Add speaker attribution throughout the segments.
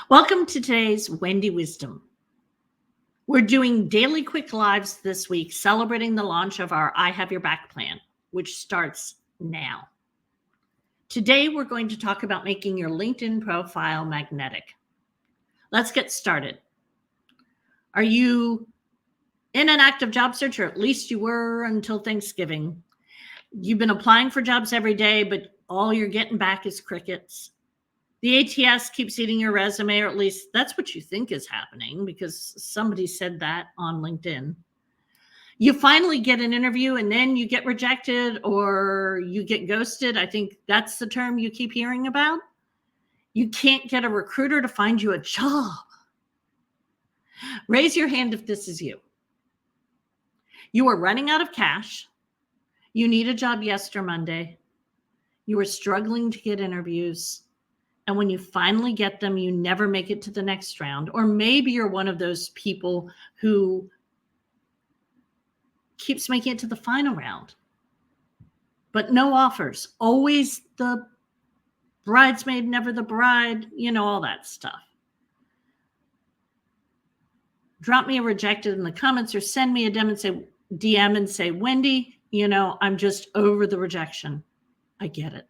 Speaker 1: Welcome to today's Wendy Wisdom. We're doing daily quick lives this week, celebrating the launch of our I Have Your Back plan, which starts now. Today, we're going to talk about making your LinkedIn profile magnetic. Let's get started. Are you in an active job search, or at least you were until Thanksgiving? You've been applying for jobs every day, but all you're getting back is crickets. The ATS keeps eating your resume, or at least that's what you think is happening because somebody said that on LinkedIn. You finally get an interview and then you get rejected or you get ghosted. I think that's the term you keep hearing about. You can't get a recruiter to find you a job. Raise your hand if this is you. You are running out of cash. You need a job yesterday, Monday. You are struggling to get interviews. And when you finally get them, you never make it to the next round. Or maybe you're one of those people who keeps making it to the final round, but no offers. Always the bridesmaid, never the bride, all that stuff. Drop me a rejected in the comments or send me a DM and say, Wendy, I'm just over the rejection. I get it.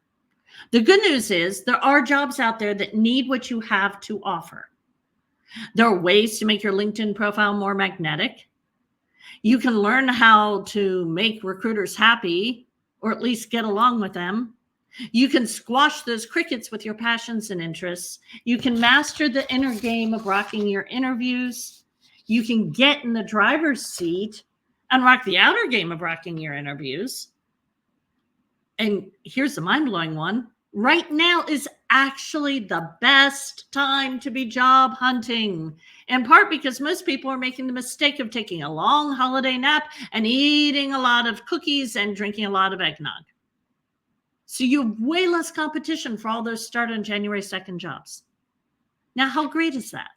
Speaker 1: The good news is there are jobs out there that need what you have to offer. There are ways to make your LinkedIn profile more magnetic. You can learn how to make recruiters happy, or at least get along with them. You can squash those crickets with your passions and interests. You can master the inner game of rocking your interviews. You can get in the driver's seat and rock the outer game of rocking your interviews. And here's the mind-blowing one. Right now is actually the best time to be job hunting, in part because most people are making the mistake of taking a long holiday nap and eating a lot of cookies and drinking a lot of eggnog. So you have way less competition for all those start on January 2nd jobs. Now, how great is that?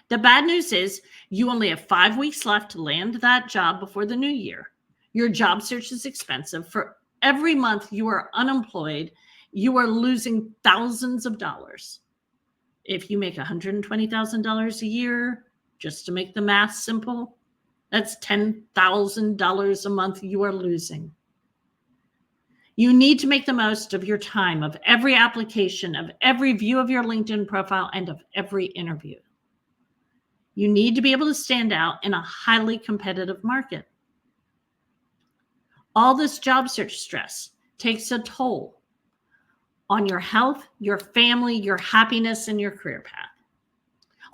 Speaker 1: The bad news is you only have 5 weeks left to land that job before the new year. Your job search is expensive. For every month you are unemployed, you are losing thousands of dollars. If you make $120,000 a year, just to make the math simple, that's $10,000 a month you are losing. You need to make the most of your time, of every application, of every view of your LinkedIn profile, and of every interview. You need to be able to stand out in a highly competitive market. All this job search stress takes a toll on your health, your family, your happiness, and your career path.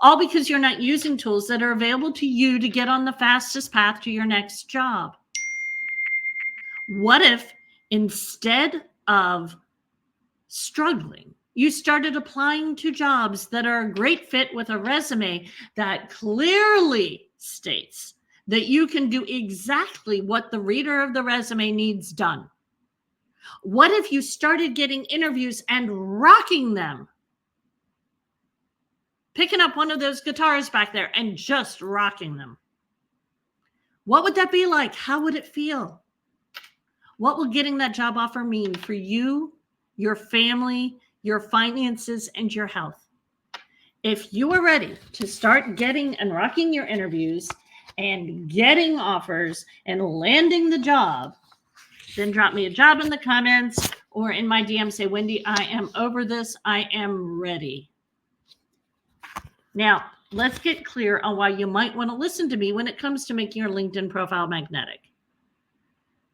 Speaker 1: All because you're not using tools that are available to you to get on the fastest path to your next job. What if instead of struggling, you started applying to jobs that are a great fit with a resume that clearly states that you can do exactly what the reader of the resume needs done? What if you started getting interviews and rocking them? Picking up one of those guitars back there and just rocking them. What would that be like? How would it feel? What will getting that job offer mean for you, your family, your finances, and your health? If you are ready to start getting and rocking your interviews and getting offers and landing the job, then drop me a job in the comments or in my DM, say, Wendy, I am over this. I am ready. Now, let's get clear on why you might want to listen to me when it comes to making your LinkedIn profile magnetic.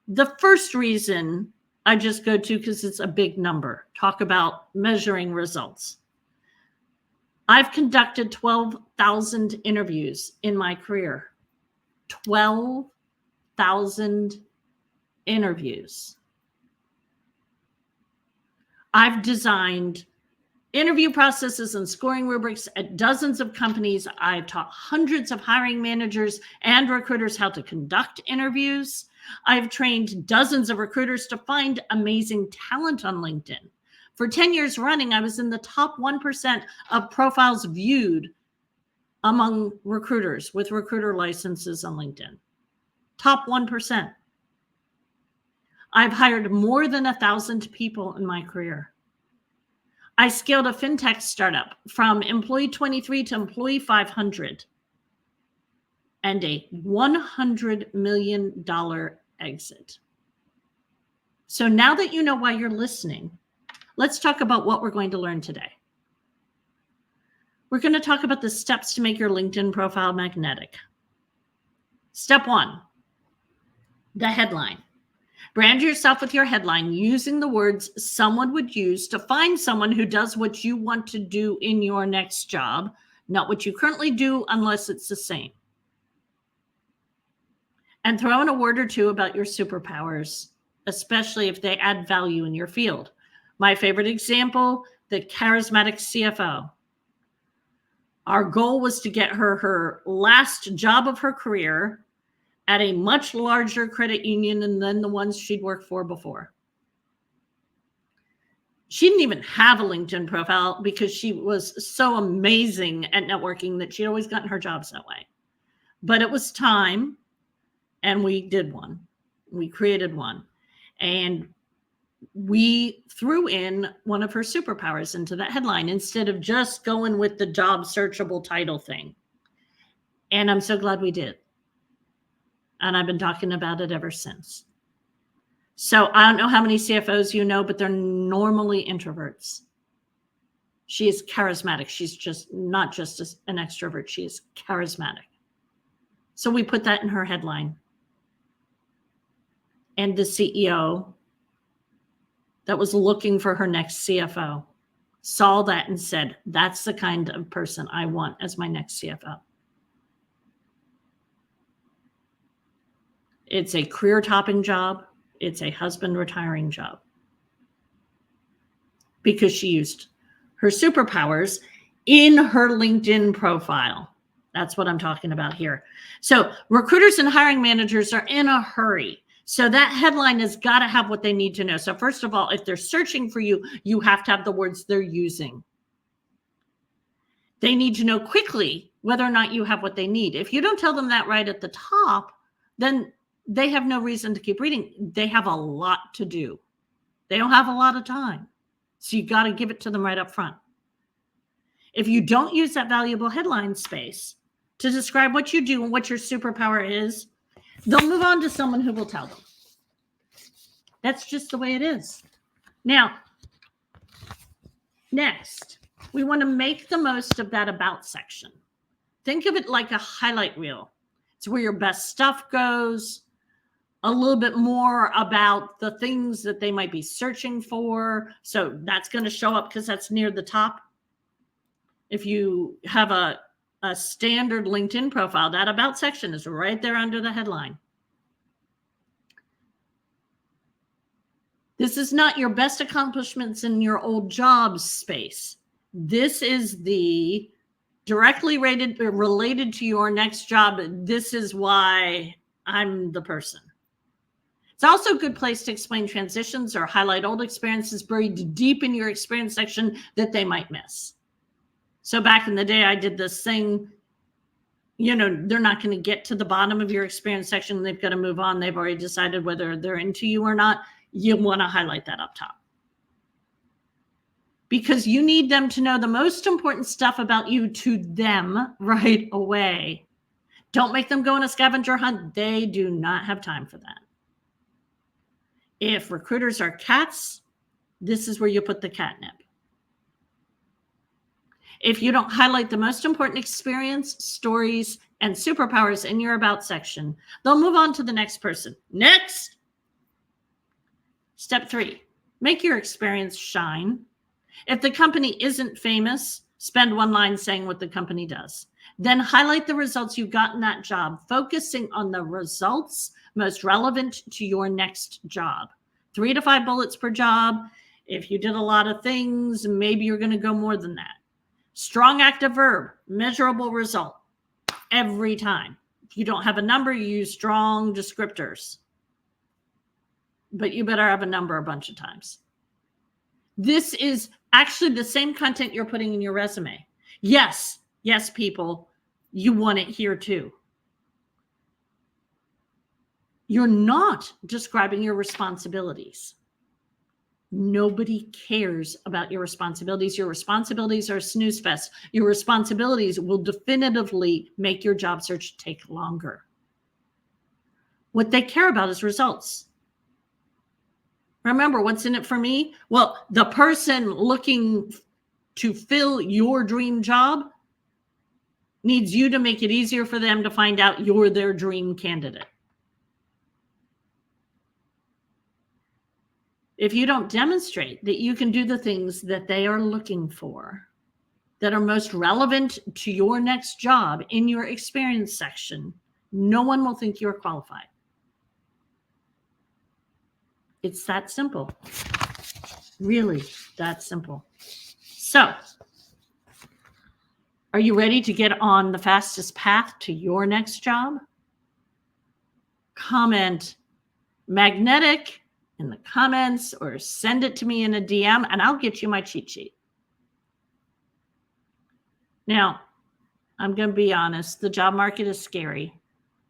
Speaker 1: The first reason I just go to, because it's a big number, talk about measuring results. I've conducted 12,000 interviews in my career. 12,000 interviews. I've designed interview processes and scoring rubrics at dozens of companies. I've taught hundreds of hiring managers and recruiters how to conduct interviews. I've trained dozens of recruiters to find amazing talent on LinkedIn. For 10 years running, I was in the top 1% of profiles viewed among recruiters with recruiter licenses on LinkedIn. Top 1%. I've hired more than 1,000 people in my career. I scaled a fintech startup from employee 23 to employee 500 and a $100 million exit. So now that you know why you're listening, let's talk about what we're going to learn today. We're going to talk about the steps to make your LinkedIn profile magnetic. Step 1, the headline. Brand yourself with your headline using the words someone would use to find someone who does what you want to do in your next job, not what you currently do unless it's the same. And throw in a word or two about your superpowers, especially if they add value in your field. My favorite example, the charismatic CFO. Our goal was to get her last job of her career at a much larger credit union than the ones she'd worked for before. She didn't even have a LinkedIn profile because she was so amazing at networking that she'd always gotten her jobs that way. But it was time, and we did one. We created one. And we threw in one of her superpowers into that headline instead of just going with the job searchable title thing. And I'm so glad we did. And I've been talking about it ever since. So I don't know how many CFOs you know, but they're normally introverts. She is charismatic. She's just not just an extrovert. She is charismatic. So we put that in her headline. And the CEO that was looking for her next CFO saw that and said, that's the kind of person I want as my next CFO. It's a career topping job. It's a husband retiring job. Because she used her superpowers in her LinkedIn profile. That's what I'm talking about here. So recruiters and hiring managers are in a hurry. So that headline has got to have what they need to know. So first of all, if they're searching for you, you have to have the words they're using. They need to know quickly whether or not you have what they need. If you don't tell them that right at the top, then they have no reason to keep reading. They have a lot to do. They don't have a lot of time. So you got to give it to them right up front. If you don't use that valuable headline space to describe what you do and what your superpower is, they'll move on to someone who will tell them. That's just the way it is. Now, next, we want to make the most of that about section. Think of it like a highlight reel. It's where your best stuff goes, a little bit more about the things that they might be searching for. So that's going to show up because that's near the top. If you have a standard LinkedIn profile, that about section is right there under the headline. This is not your best accomplishments in your old job space. This is the directly related to your next job. This is why I'm the person. It's also a good place to explain transitions or highlight old experiences buried deep in your experience section that they might miss. So back in the day, I did this thing, they're not going to get to the bottom of your experience section. They've got to move on. They've already decided whether they're into you or not. You want to highlight that up top. Because you need them to know the most important stuff about you to them right away. Don't make them go on a scavenger hunt. They do not have time for that. If recruiters are cats, this is where you put the catnip. If you don't highlight the most important experience, stories, and superpowers in your about section, they'll move on to the next person. Next. Step 3, make your experience shine. If the company isn't famous, spend one line saying what the company does. Then highlight the results you got in that job, focusing on the results most relevant to your next job. 3 to 5 bullets per job. If you did a lot of things, maybe you're going to go more than that. Strong active verb, measurable result every time. If you don't have a number, you use strong descriptors. But you better have a number a bunch of times. This is actually the same content you're putting in your resume. Yes, people, you want it here too. You're not describing your responsibilities. Nobody cares about your responsibilities. Your responsibilities are a snooze fest. Your responsibilities will definitively make your job search take longer. What they care about is results. Remember, what's in it for me? Well, the person looking to fill your dream job needs you to make it easier for them to find out you're their dream candidate. If you don't demonstrate that you can do the things that they are looking for, that are most relevant to your next job in your experience section, no one will think you're qualified. It's that simple. Really that simple. So, are you ready to get on the fastest path to your next job? Comment magnetic in the comments or send it to me in a DM and I'll get you my cheat sheet. Now, I'm going to be honest, the job market is scary.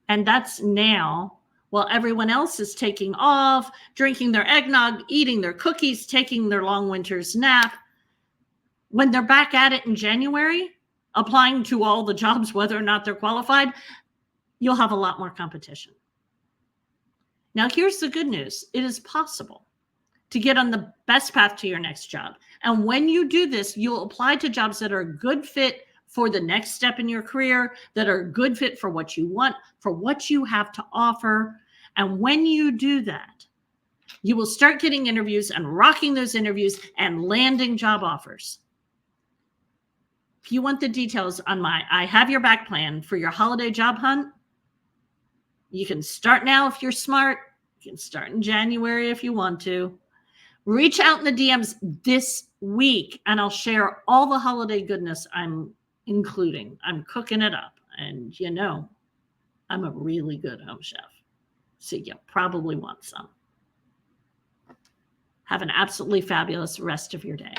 Speaker 1: And that's now while everyone else is taking off, drinking their eggnog, eating their cookies, taking their long winter's nap. When they're back at it in January, applying to all the jobs, whether or not they're qualified, you'll have a lot more competition. Now, here's the good news. It is possible to get on the best path to your next job. And when you do this, you'll apply to jobs that are a good fit for the next step in your career, that are a good fit for what you want, for what you have to offer. And when you do that, you will start getting interviews and rocking those interviews and landing job offers. If you want the details on my I Have Your Back plan for your holiday job hunt, you can start now if you're smart. You can start in January if you want to. Reach out in the DMs this week and I'll share all the holiday goodness I'm including. I'm cooking it up. And you know, I'm a really good home chef. So you probably want some. Have an absolutely fabulous rest of your day.